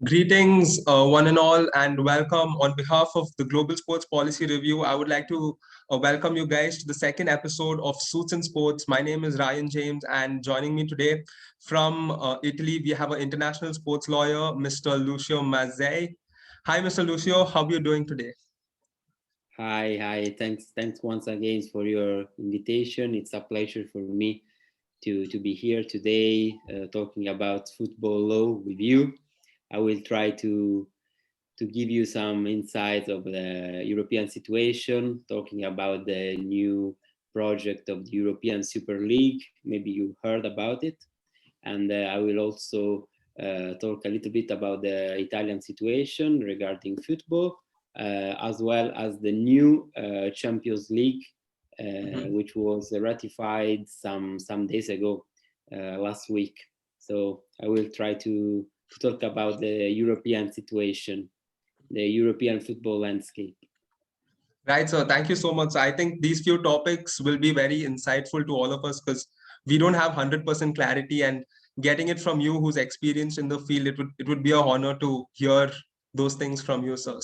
Greetings, one and all, and welcome on behalf of the Global Sports Policy Review. I would like to welcome you guys to the second episode of Suits and Sports. My name is Ryan James, and joining me today from Italy, we have an international sports lawyer, Mr. Lucio Mazzei. Hi, Mr. Lucio. How are you doing today? Hi. Thanks once again for your invitation. It's a pleasure for me to be here today talking about football law with you. I will try to give you some insights of the European situation, talking about the new project of the European Super League. Maybe you heard about it. And I will also talk a little bit about the Italian situation regarding football, as well as the new Champions League, which was ratified some days ago, last week. So I will try to talk about the European situation, the European football landscape. Right, so thank you so much. I think these few topics will be very insightful to all of us because we don't have 100% clarity, and getting it from you who's experienced in the field, it would be a honor to hear those things from you, sir.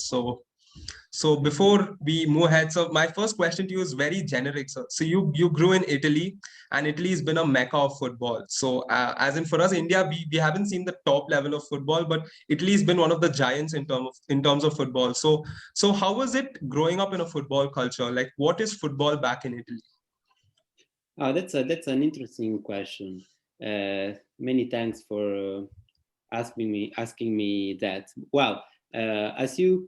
So before we move ahead, so my first question to you is very generic, sir. So you grew in Italy, and Italy has been a mecca of football. So as in for us, India, we haven't seen the top level of football, but Italy has been one of the giants in terms of football. So how was it growing up in a football culture? Like, what is football back in Italy? That's an interesting question. Many thanks for asking me that. Well, as you,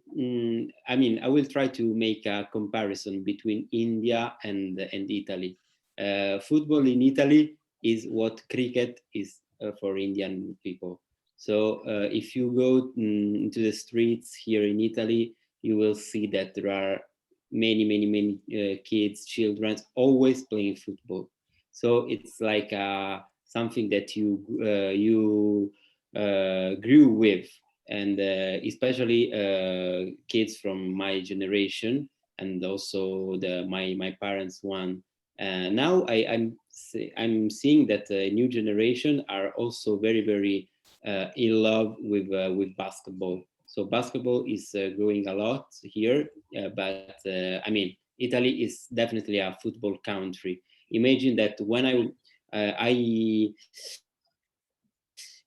I will try to make a comparison between India and Italy. Football in Italy is what cricket is for Indian people. So if you go into the streets here in Italy, you will see that there are many kids, children always playing football. So it's like something that you grew with, and especially kids from my generation, and also my parents one. Now I'm seeing that the new generation are also very in love with basketball. So basketball is growing a lot here, but Italy is definitely a football country. Imagine that when I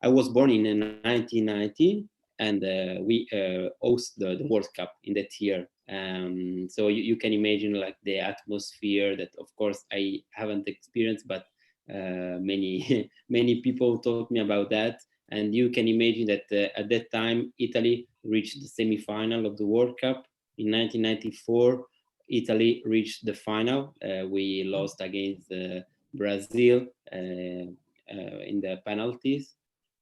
was born in 1990, and we host the World Cup in that year. So you can imagine like the atmosphere that, of course, I haven't experienced, but many many people told me about that. And you can imagine that at that time, Italy reached the semi-final of the World Cup. In 1994, Italy reached the final. We lost against Brazil in the penalties.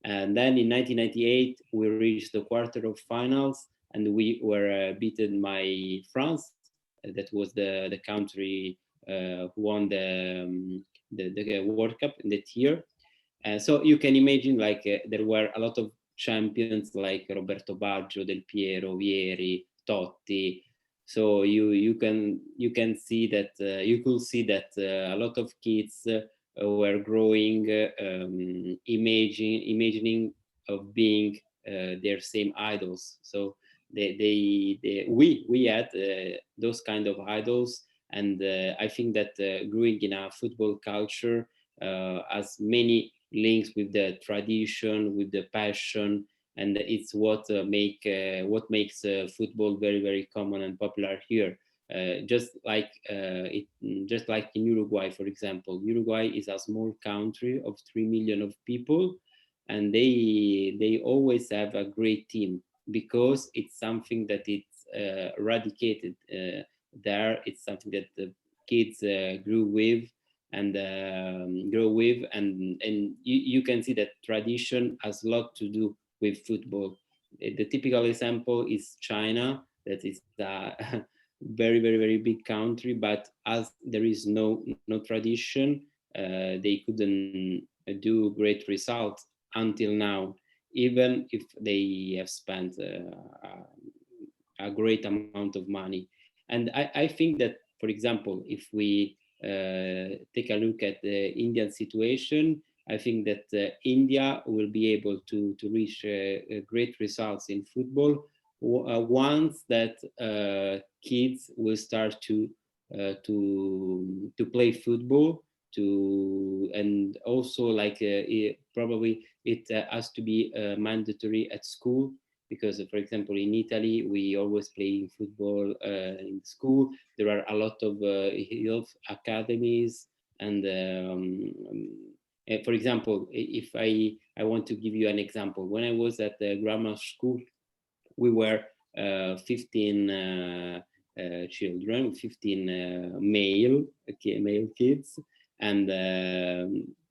And then in 1998, we reached the quarter of finals, and we were beaten by France. That was the country who won the World Cup in that year. So you can imagine like there were a lot of champions like Roberto Baggio, Del Piero, Vieri, Totti. So you can see that you could see that a lot of kids were growing, imagining of being their same idols. So we had those kind of idols, and I think that growing in a football culture has many links with the tradition, with the passion, and it's what makes football very common and popular here. Just like in Uruguay, for example. Uruguay is a small country of 3 million of people, and they always have a great team because it's something that it's eradicated there. It's something that the kids grew with and grow with, and you can see that tradition has a lot to do with football. The typical example is China, that is a very big country, but as there is no tradition, they couldn't do great results until now, even if they have spent a great amount of money. And I think that, for example, if we take a look at the Indian situation, I think that India will be able to reach great results in football once that kids will start to play football, and also like probably it has to be mandatory at school, because for example in Italy we always play football in school. There are a lot of health academies, and for example, if I want to give you an example, when I was at the grammar school, we were 15 children, 15 male kids, and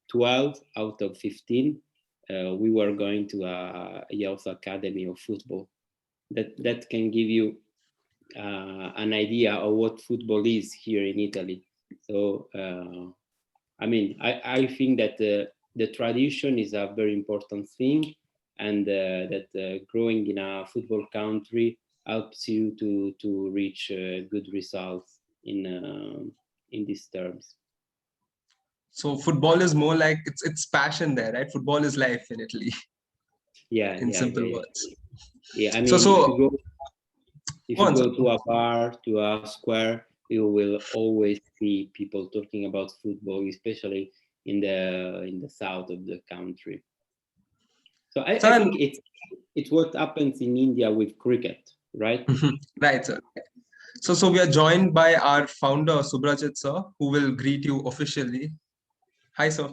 12 out of 15 we were going to a youth academy of football. That can give you an idea of what football is here in Italy. So I mean, I think that the tradition is a very important thing, and that growing in a football country helps you to reach good results in these terms. So football is more like it's passion there, right? Football is life in Italy, Yeah, in yeah, simple yeah, words. yeah. I So mean, if you go to a bar, to a square, you will always see people talking about football, especially in the south of the country. So I think it's what happens in India with cricket, right? Right, sir. So we are joined by our founder, Subhrajit, sir, who will greet you officially. Hi, sir.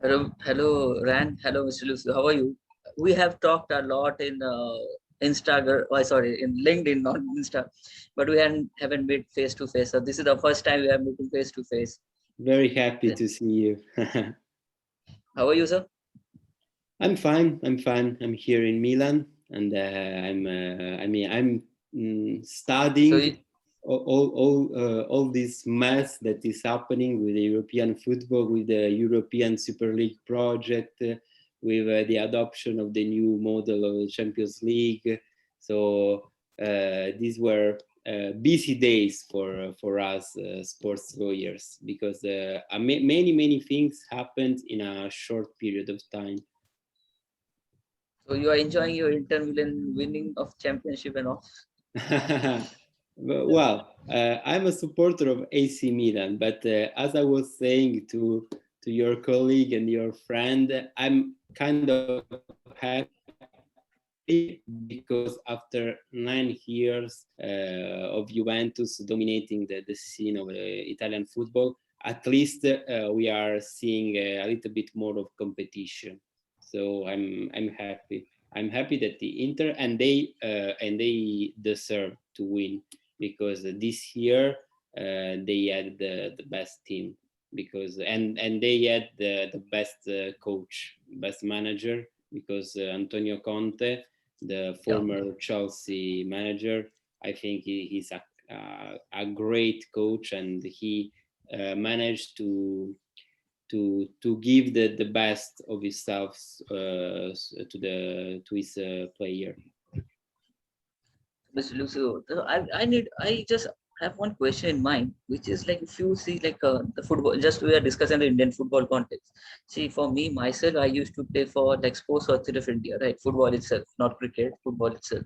Hello, Ran. Hello, Mr. Lucio. How are you? We have talked a lot in Instagram. Oh, sorry, in LinkedIn, not Insta, but we haven't met face to face. So this is the first time we are meeting face to face. Very happy to see you. How are you, sir? I'm fine. I'm fine. I'm here in Milan, and I'm studying all this mess that is happening with the European football, with the European Super League project, with the adoption of the new model of the Champions League. So these were busy days for us sports lawyers, because many things happened in a short period of time. So you are enjoying your Inter Milan winning of championship and all? Well, I'm a supporter of AC Milan, but as I was saying to your colleague and your friend, I'm kind of happy because after 9 years of Juventus dominating the scene of Italian football, at least we are seeing a little bit more of competition. So I'm happy. I'm happy that the Inter and they deserve to win, because this year they had the best team, because and they had the best coach, best manager, because Antonio Conte, the former Chelsea manager, I think he's a great coach, and he managed to give the best of himself to his player. Mr. Lucio, I just have one question in mind, which is like, if you see like the football, just we are discussing the Indian football context. See, for me myself, I used to play for like Sports Authority of India, right? Football itself, not cricket, football itself.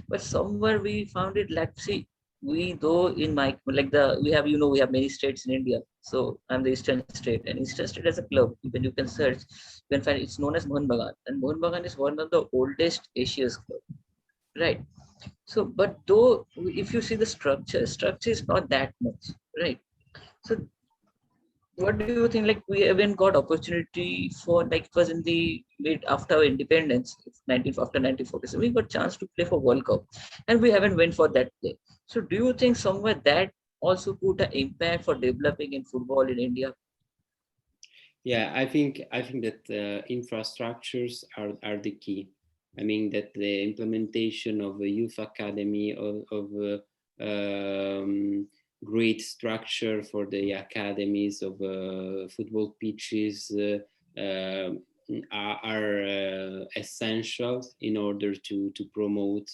But somewhere we found it like, see, we though in my like we have, we have many states in India. So I'm the Eastern State, and Eastern State as a club, even you can search, you can find it's known as Mohun Bagan, and Mohun Bagan is one of the oldest Asia's club, right? So, but though if you see the structure is not that much, right? So what do you think, like we haven't got opportunity for, like it was in the mid after our independence, after 1947, we got chance to play for World Cup, and we haven't went for that play. So do you think somewhere that also put an impact for developing in football in India? Yeah, I think that infrastructures are the key. I mean that the implementation of a youth academy, of great structure for the academies, of football pitches are essential in order to promote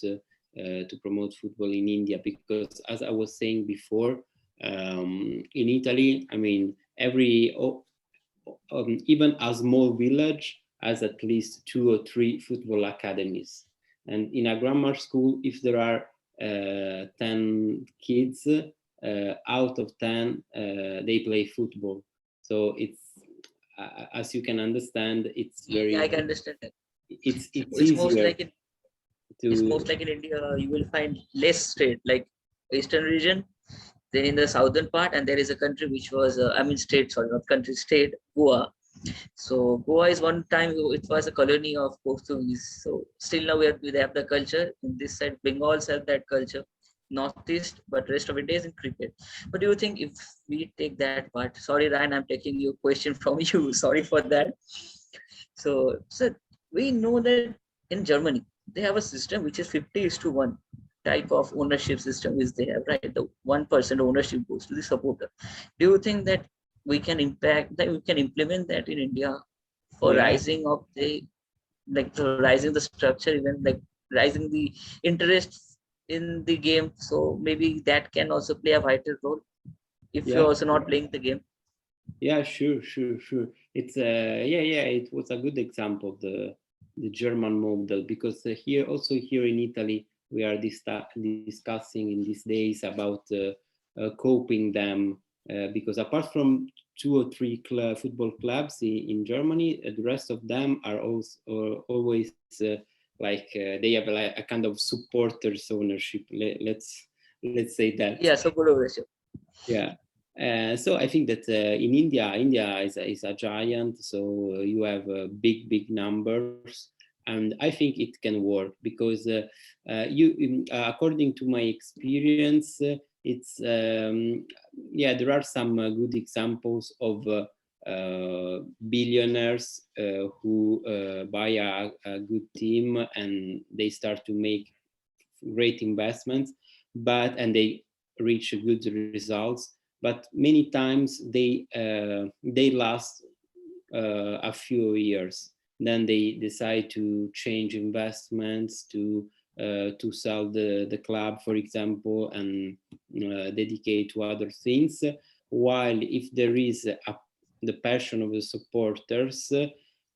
football in India. Because as I was saying before, in Italy, I mean even a small village has at least 2 or 3 football academies. And in a grammar school, if there are 10 kids, out of 10, they play football. So it's, as you can understand, it's very, Yeah, I can understand that. it's It's most easier like in to, India, you will find less state like eastern region, then in the southern part, and there is a country which was I mean state, sorry, not country, state, Goa. So Goa is one time it was a colony of Portuguese. So still now we have the culture. In this side, Bengals have that culture. Northeast, but rest of India is in cricket. What do you think if we take that part? Sorry, Ryan, I'm taking your question from you. Sorry for that. So we know that in Germany they have a system which is 50:1 type of ownership system is they have, right? The 1% ownership goes to the supporter. Do you think that we can impact that, we can implement that in India for yeah. rising of the, like for rising the structure, even like rising the interest in the game? So maybe that can also play a vital role if you're Yeah, also not playing the game. yeah, sure. It's yeah, it was a good example of the German model, because here, also here in Italy, we are discussing in these days about coping them, because apart from 2 or 3 football clubs in Germany, the rest of them are also always like they have like a kind of supporters ownership. Let's say that. Yeah, so good ownership. Yeah. So I think that in India is a giant. So you have big numbers, and I think it can work, because according to my experience, it's yeah, there are some good examples of billionaires who buy a good team, and they start to make great investments, and they reach good results. But many times they last a few years. Then they decide to change investments, to sell the club, for example, and dedicate to other things. While if there is the passion of the supporters,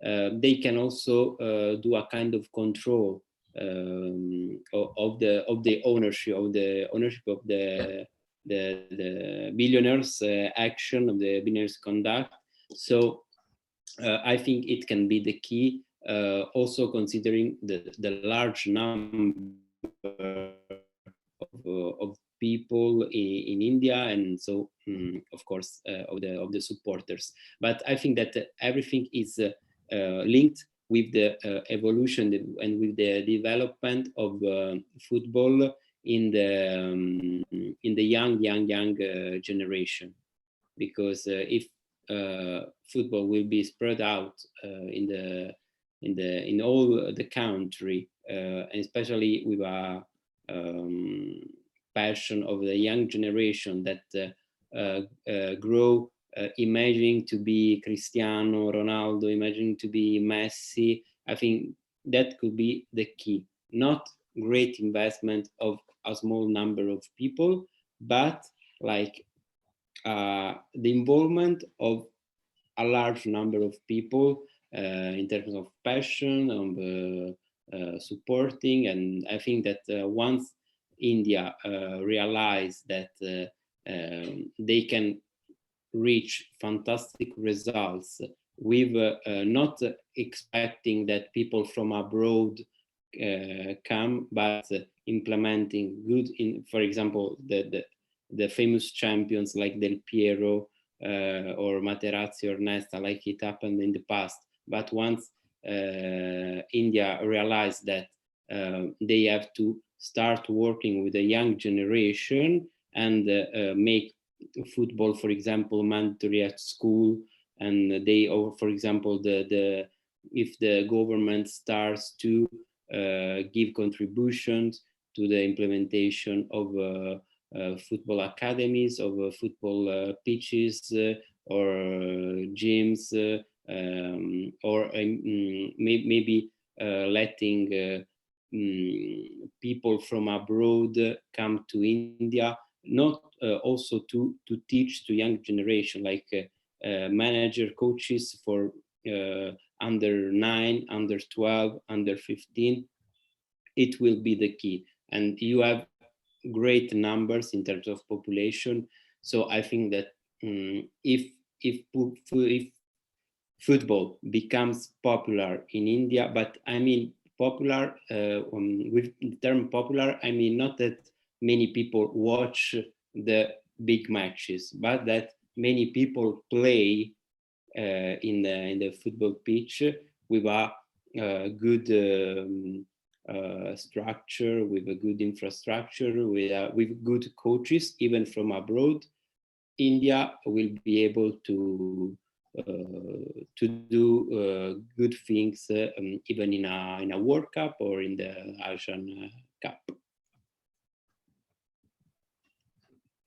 they can also do a kind of control of the ownership of the billionaires action, of the billionaires conduct. So I think it can be the key, also considering the large number of people in India, and so of course of the supporters. But I think that everything is linked with the evolution and with the development of football in the young generation, because if football will be spread out in all the country, and especially with a passion of the young generation that grow imagining to be Cristiano Ronaldo, imagining to be Messi. I think that could be the key. Not great investment of a small number of people, but like the involvement of a large number of people in terms of passion, of supporting. And I think that once India realize that they can reach fantastic results with not expecting that people from abroad come, but implementing good, for example, the famous champions like Del Piero or Materazzi or Nesta, like it happened in the past. But once India realized that they have to start working with a young generation and make football, for example, mandatory at school, and they, or for example, if the government starts to give contributions to the implementation of football academies, of football pitches or gyms, or maybe letting people from abroad come to India, not also to teach to young generation, like manager coaches for under 9, under 12, under 15. It will be the key. And you have great numbers in terms of population. So I think that if football becomes popular in India, but I mean popular, with the term popular, I mean not that many people watch the big matches, but that many people play in the football pitch with a good structure, with a good infrastructure, with good coaches, even from abroad. India will be able to do good things even in a World Cup or in the Asian Cup.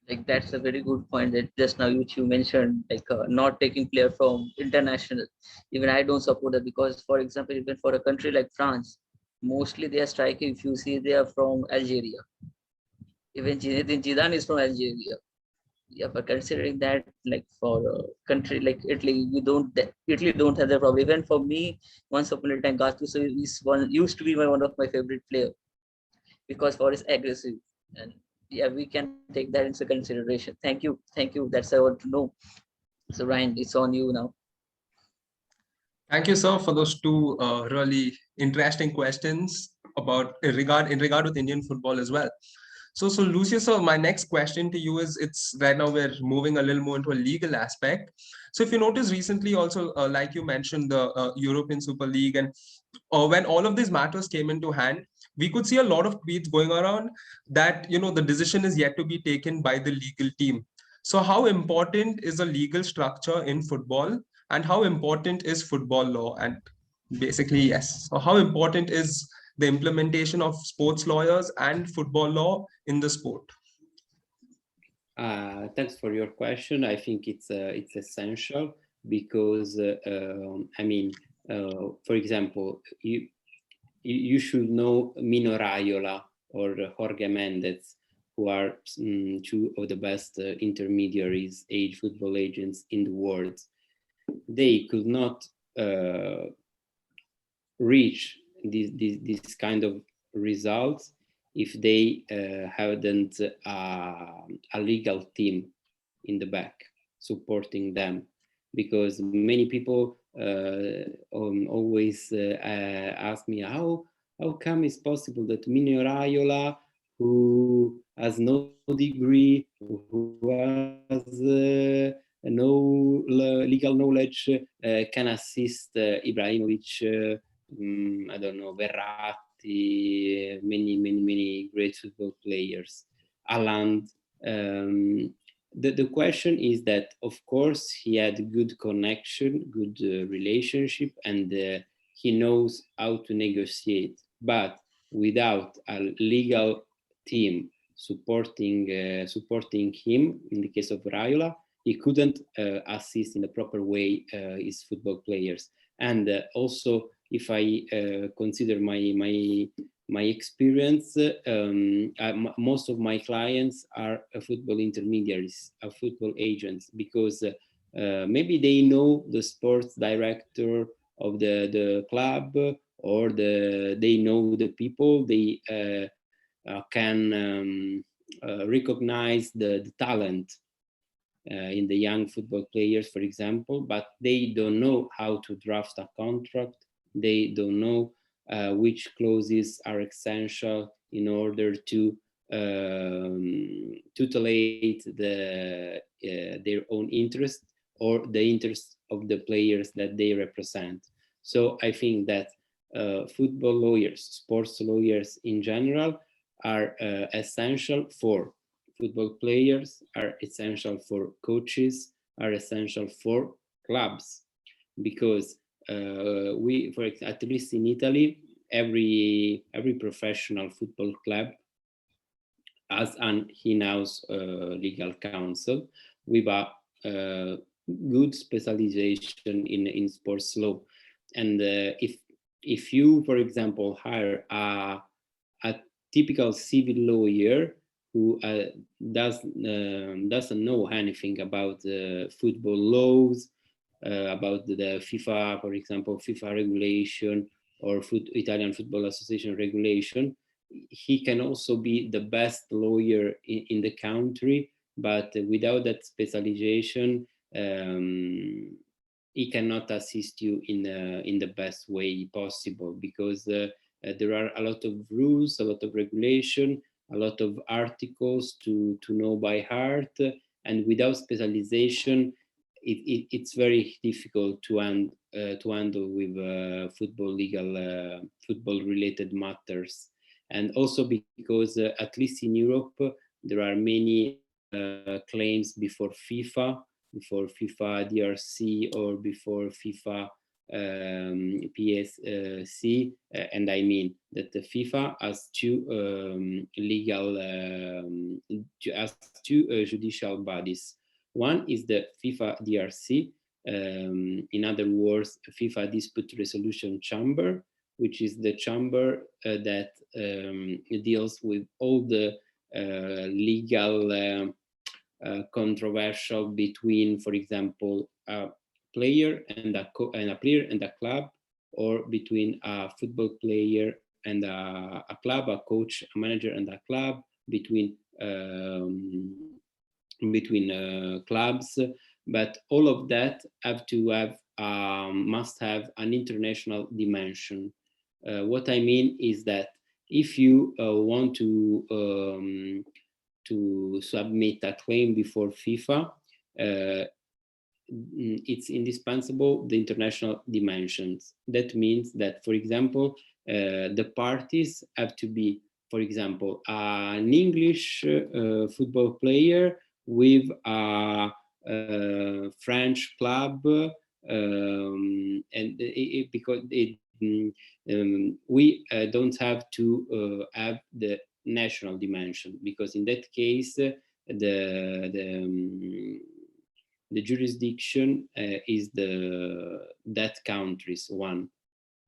Like that's a very good point that just now which you mentioned, like not taking player from international. Even I don't support that, because for example, even for a country like France, mostly they are striking, if you see, they are from Algeria. Even Zinedine Zidane is from Algeria. Yeah, but considering that, like for a country like Italy, Italy don't have the problem. Even for me, once upon a time, Gattuso is one used to be one of my favorite player, because for his aggressive. And yeah, we can take that into consideration. Thank you. That's I want to know. So Ryan, it's on you now. Thank you, sir, for those two really interesting questions about in regard with Indian football as well. So Lucio, sir, my next question to you is, it's right now we're moving a little more into a legal aspect. So if you notice recently also, like you mentioned, the European Super League, and when all of these matters came into hand, we could see a lot of tweets going around that, the decision is yet to be taken by the legal team. So how important is a legal structure in football, and how important is football law? And basically, yes. So how important is the implementation of sports lawyers and football law in the sport? Thanks for your question. I think it's essential because I mean, for example, you should know Mino Raiola or Jorge Mendes, who are two of the best intermediaries, football agents in the world. They could not reach this kind of results if they hadn't a legal team in the back supporting them, because many people always ask me how come it's possible that Mino Raiola, who has no degree, who has no legal knowledge, can assist Ibrahimovic, I don't know, Verratti, many great football players, Haaland. The question is that, of course, he had good connection, good relationship, and he knows how to negotiate. But without a legal team supporting him, in the case of Raiola, he couldn't assist in the proper way his football players. And also, if I consider my experience, most of my clients are football intermediaries, football agents, because maybe they know the sports director of the club, or they know the people, they can recognize the talent in the young football players, for example, but they don't know how to draft a contract. They don't know which clauses are essential in order to tutelate their own interest or the interest of the players that they represent. So I think that football lawyers, sports lawyers in general, are essential for football players, are essential for coaches, are essential for clubs, because at least in Italy, every professional football club has an in-house legal counsel with a good specialization in sports law. And if you, for example, hire a typical civil lawyer who doesn't know anything about football laws, about the FIFA, for example, FIFA regulation or Italian Football Association regulation. He can also be the best lawyer in the country, but without that specialization, he cannot assist you in the best way possible, because there are a lot of rules, a lot of regulation, a lot of articles to know by heart, and without specialization, it's very difficult to handle with football related matters. And also because at least in Europe there are many claims before FIFA DRC, or before FIFA PSC, and I mean that the FIFA has two judicial bodies. One is the FIFA DRC, in other words, FIFA Dispute Resolution Chamber, which is the chamber that deals with all the legal controversial between, for example, a player and a player and a club, or between a football player and a club, a coach, a manager and a club, between clubs. But all of that have to have must have an international dimension. What I mean is that if you want to submit a claim before FIFA, it's indispensable the international dimensions. That means that, for example, the parties have to be, for example, an English football player with a French club, and because we don't have to have the national dimension, because in that case the jurisdiction is that country's one.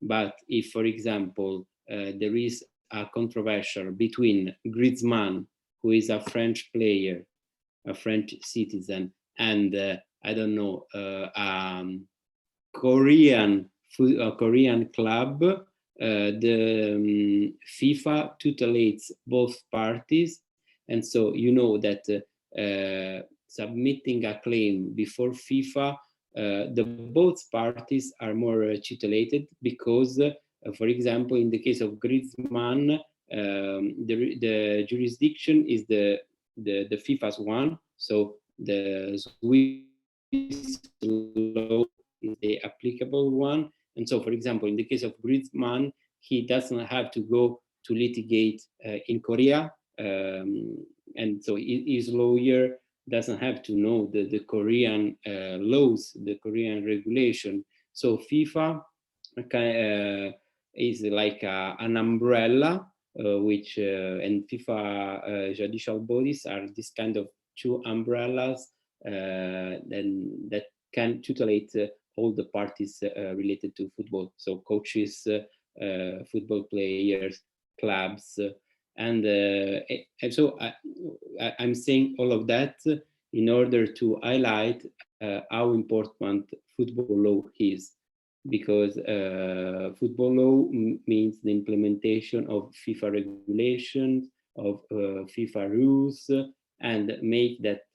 But if, for example, there is a controversial between Griezmann, who is a French player, a French citizen, and I don't know, Korean club, the FIFA tutelates both parties, and so you know that submitting a claim before FIFA, the both parties are more tutelated, because, for example, in the case of Griezmann, the jurisdiction is the FIFA's one, so the Swiss law is the applicable one. And so, for example, in the case of Griezmann, he doesn't have to go to litigate in Korea, and so his lawyer doesn't have to know the Korean laws, the Korean regulation. So FIFA is like an umbrella, which and FIFA judicial bodies are this kind of two umbrellas that can tutelate all the parties related to football. So coaches, football players, clubs, and so I'm saying all of that in order to highlight how important football law is, because football law means the implementation of FIFA regulations, of FIFA rules, and make that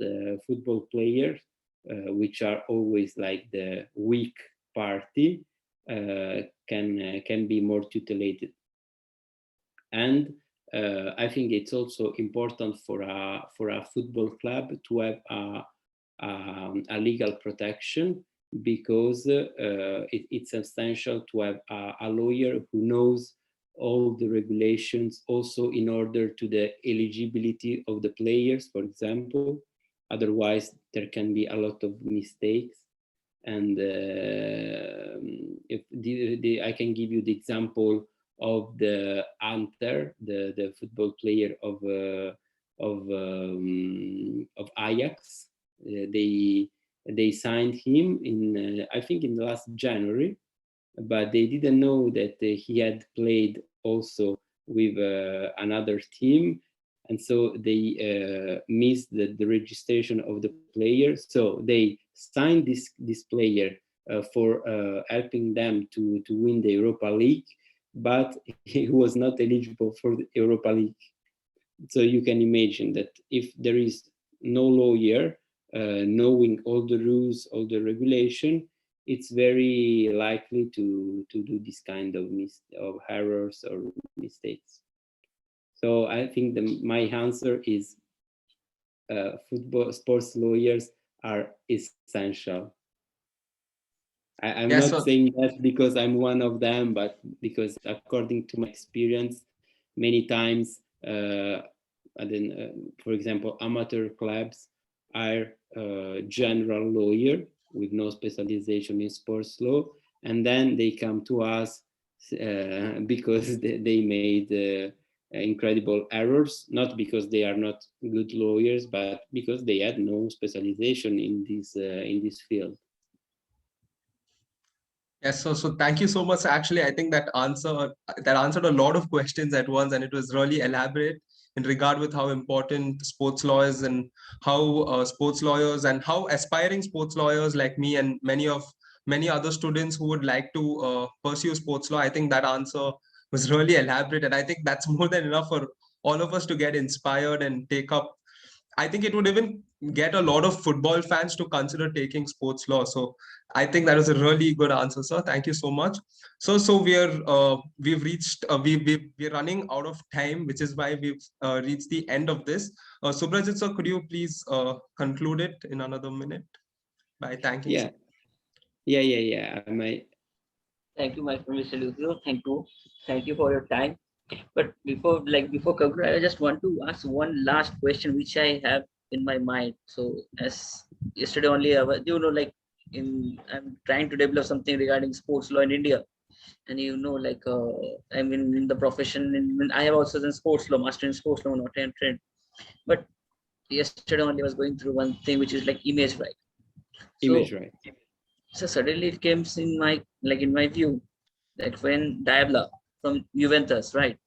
football players, which are always like the weak party, can be more tutelated. And I think it's also important for a football club to have a legal protection, because it's essential to have a lawyer who knows all the regulations, also in order to the eligibility of the players, for example. Otherwise, there can be a lot of mistakes. And if I can give you the example of the Ante, the football player of Ajax. They signed him in I think in the last January, but they didn't know that he had played also with another team, and so they missed the registration of the player. So they signed this player for helping them to win the Europa League, but he was not eligible for the Europa League. So you can imagine that if there is no lawyer knowing all the rules, all the regulation, it's very likely to do this kind of errors or mistakes. So I think my answer is football sports lawyers are essential. I'm Yes, not sir. saying that because I'm one of them, but because according to my experience, many times, for example, amateur clubs are general lawyer with no specialization in sports law, and then they come to us because they made incredible errors, not because they are not good lawyers, but because they had no specialization in this field. Yes, so thank you so much. Actually, I think that answered a lot of questions at once, and it was really elaborate in regard with how important sports law is, and how sports lawyers and how aspiring sports lawyers like me and many other students who would like to pursue sports law. I think that answer was really elaborate, and I think that's more than enough for all of us to get inspired and take up. I think it would even get a lot of football fans to consider taking sports law. So I think that was a really good answer, sir. Thank you so much. So we've reached we're running out of time, which is why we've reached the end of this. Subhrajit sir, could you please conclude it in another minute by thanking? Yeah, yeah. Thank you, my friend Mr. Lucio. Thank you for your time. But before conclude, I just want to ask one last question, which I have in my mind. So as yesterday only, I'm trying to develop something regarding sports law in India, and I mean in the profession, I have also done sports law, master in sports law, not trained. But yesterday only I was going through one thing, which is like image right. So Image right. so suddenly it came in my view that when Diabla from Juventus, right?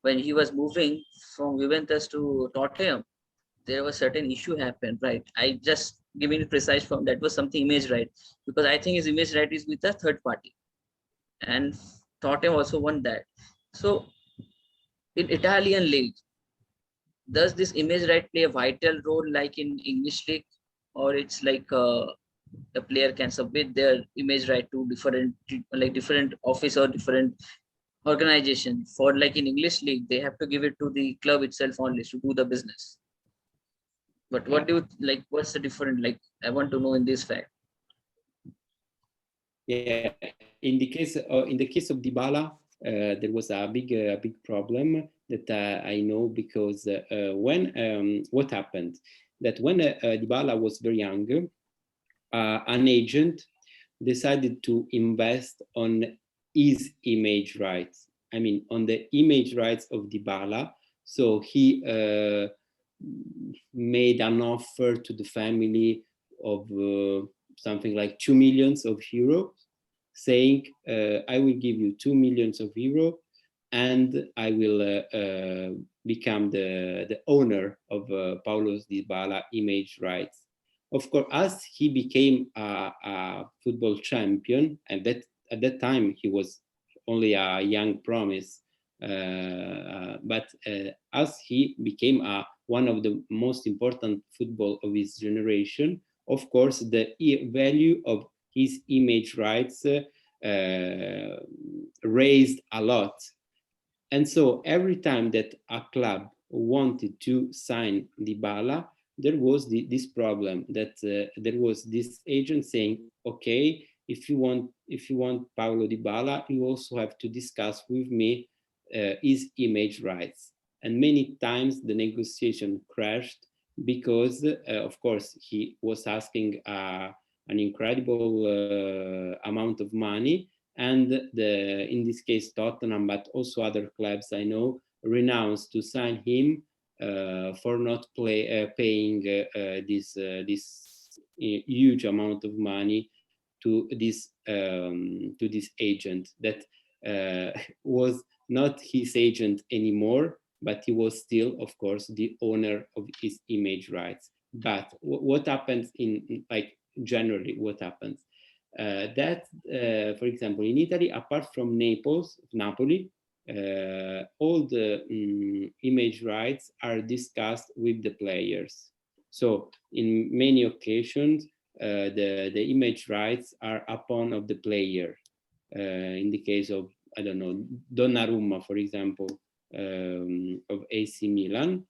When he was moving from Juventus to Tottenham, there was certain issue happened, right? I just giving it precise from that was something image right, because I think his image right is with a third party, and Tottenham also won that. So in Italian league, does this image right play a vital role like in English league, or it's like the player can submit their image right to different office or different organization? For like in English league, they have to give it to the club itself only to do the business. But what do you like? What's the difference? Like, I want to know in this fact. Yeah, in the case of Dybala, there was a big problem that I know, because when what happened, that when Dybala was very young, an agent decided to invest on his image rights. I mean, on the image rights of Dybala. So he made an offer to the family of something like 2 million euros, saying, I will give you 2 million euros, and I will become the owner of Paulo Dybala image rights. Of course, as he became a football champion, and that at that time he was only a young promise, but as he became one of the most important football of his generation, of course, the value of his image rights raised a lot. And so every time that a club wanted to sign Dybala, there was this problem that there was this agent saying, okay, if you want Paulo Dybala, you also have to discuss with me his image rights. And many times the negotiation crashed because, of course, he was asking an incredible amount of money, and in this case Tottenham, but also other clubs I know, renounced to sign him for not paying this huge amount of money to this agent that was not his agent anymore, but he was still, of course, the owner of his image rights. But what happens like generally, what happens? For example, in Italy, apart from Napoli, all the image rights are discussed with the players. So in many occasions, the image rights are upon of the player. In the case of, I don't know, Donnarumma, for example, of AC Milan,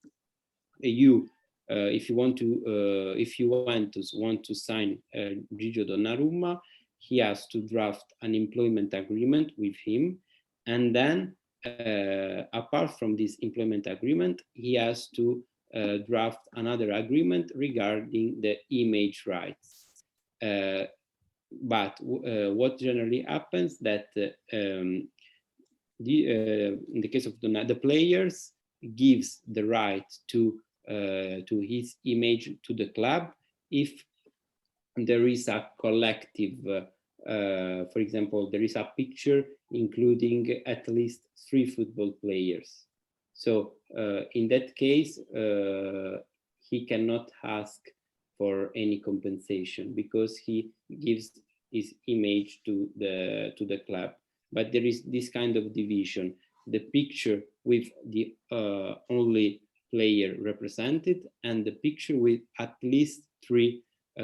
if you want to sign Gigio Donnarumma, he has to draft an employment agreement with him, and then apart from this employment agreement, he has to draft another agreement regarding the image rights. But what generally happens that in the case of the players gives the right to his image to the club if there is a collective, for example, there is a picture including at least 3 football players. So in that case, he cannot ask for any compensation because he gives his image to the club. But there is this kind of division: the picture with the only player represented, and the picture with at least 3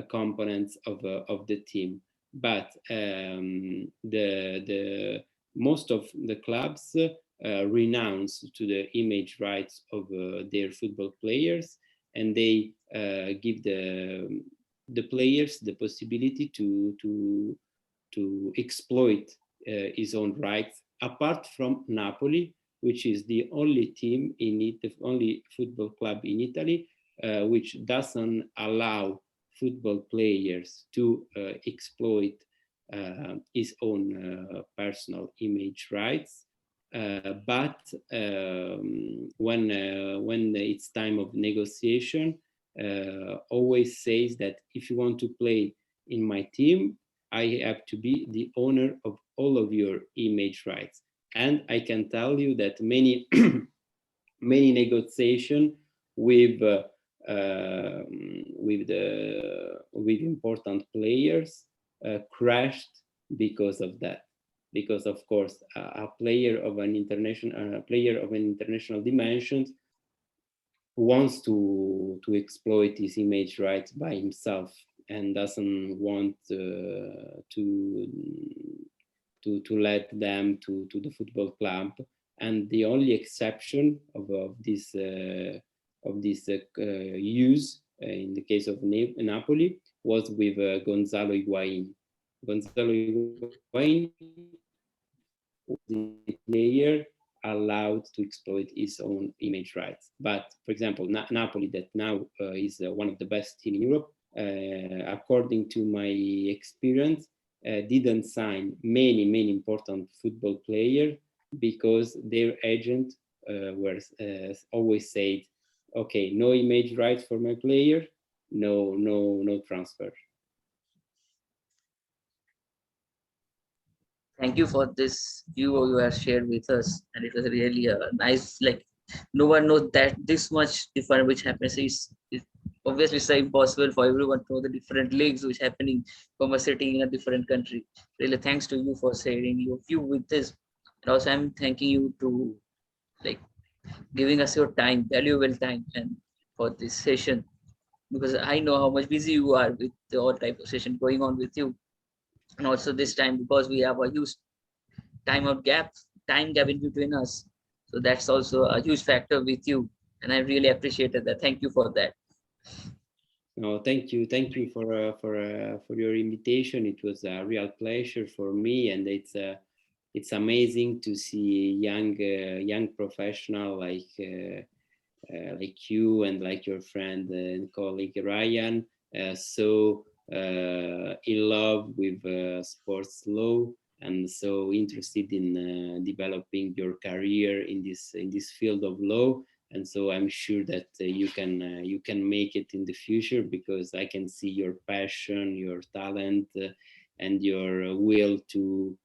components of the team. But the most of the clubs renounce to the image rights of their football players, and they give the players the possibility to exploit his own rights, apart from Napoli, which is the only team the only football club in Italy which doesn't allow football players to exploit his own personal image rights. But when it's time of negotiation, always says that if you want to play in my team, I have to be the owner of all of your image rights. And I can tell you that many many negotiations with important players crashed because of that. Because of course, a player of an international dimension wants to exploit his image rights by himself and doesn't want to let them to the football club. And the only exception of this use in the case of Napoli was with Gonzalo Higuain. Gonzalo Higuain was the player allowed to exploit his own image rights. But for example, Napoli, that now is one of the best team in Europe, according to my experience, didn't sign many important football players because their agent were always said, okay, no image rights for my player, no transfer. Thank you for this view you have shared with us, and it was really a nice, like, no one knows that this much different which happens is obviously it's impossible for everyone to know the different leagues which happening from a city in a different country. Really, thanks to you for sharing your view with this, and also I'm thanking you to like giving us your time, valuable time, and for this session, because I know how much busy you are with the all type of session going on with you, and also this time because we have a huge time gap in between us. So that's also a huge factor with you. And I really appreciated that. Thank you for that. No, thank you for your invitation. It was a real pleasure for me, and it's amazing to see young professional like you and like your friend and colleague Ryan, so in love with sports law, and so interested in developing your career in this field of law. And so I'm sure that you can make it in the future, because I can see your passion, your talent, and your will to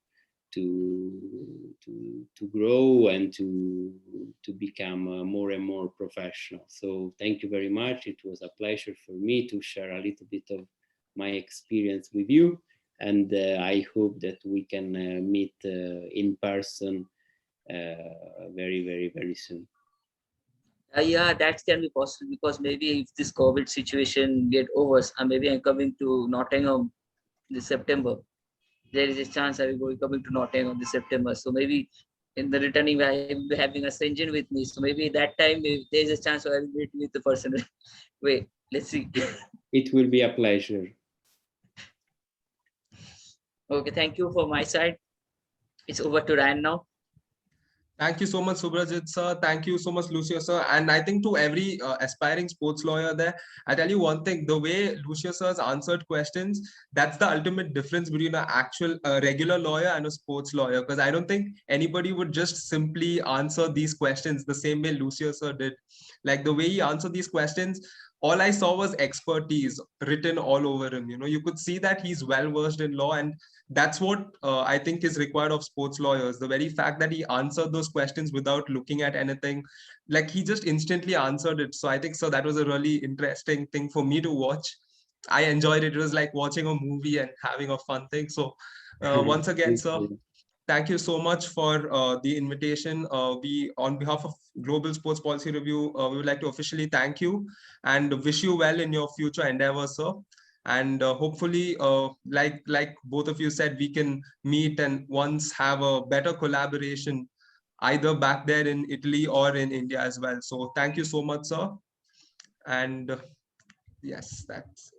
grow and to to become more and more professional. So thank you very much. It was a pleasure for me to share a little bit of my experience with you, and I hope that we can meet in person very, very, very soon. Yeah, that can be possible, because maybe if this COVID situation get over, maybe I'm coming to Nottingham this September. There is a chance I will be coming to Nottingham this September. So maybe in the returning, I will be having a St. with me. So maybe that time, maybe there is a chance I will meet with the person. Wait, let's see. It will be a pleasure. Okay, thank you for my side. It's over to Ryan now. Thank you so much, Subhrajit sir. Thank you so much, Lucio sir. And I think to every aspiring sports lawyer there, I tell you one thing: the way Lucio sir's answered questions, that's the ultimate difference between an actual regular lawyer and a sports lawyer. Because I don't think anybody would just simply answer these questions the same way Lucio sir did. Like the way he answered these questions, all I saw was expertise written all over him. You know, you could see that he's well versed in law, and that's what I think is required of sports lawyers. The very fact that he answered those questions without looking at anything, like he just instantly answered it. So I think so that was a really interesting thing for me to watch. I enjoyed it. It was like watching a movie and having a fun thing. So once again, sir, thank you so much for the invitation. We, on behalf of Global Sports Policy Review, we would like to officially thank you and wish you well in your future endeavors, sir. And hopefully, like both of you said, we can meet and once have a better collaboration, either back there in Italy or in India as well. So thank you so much, sir. And yes, that's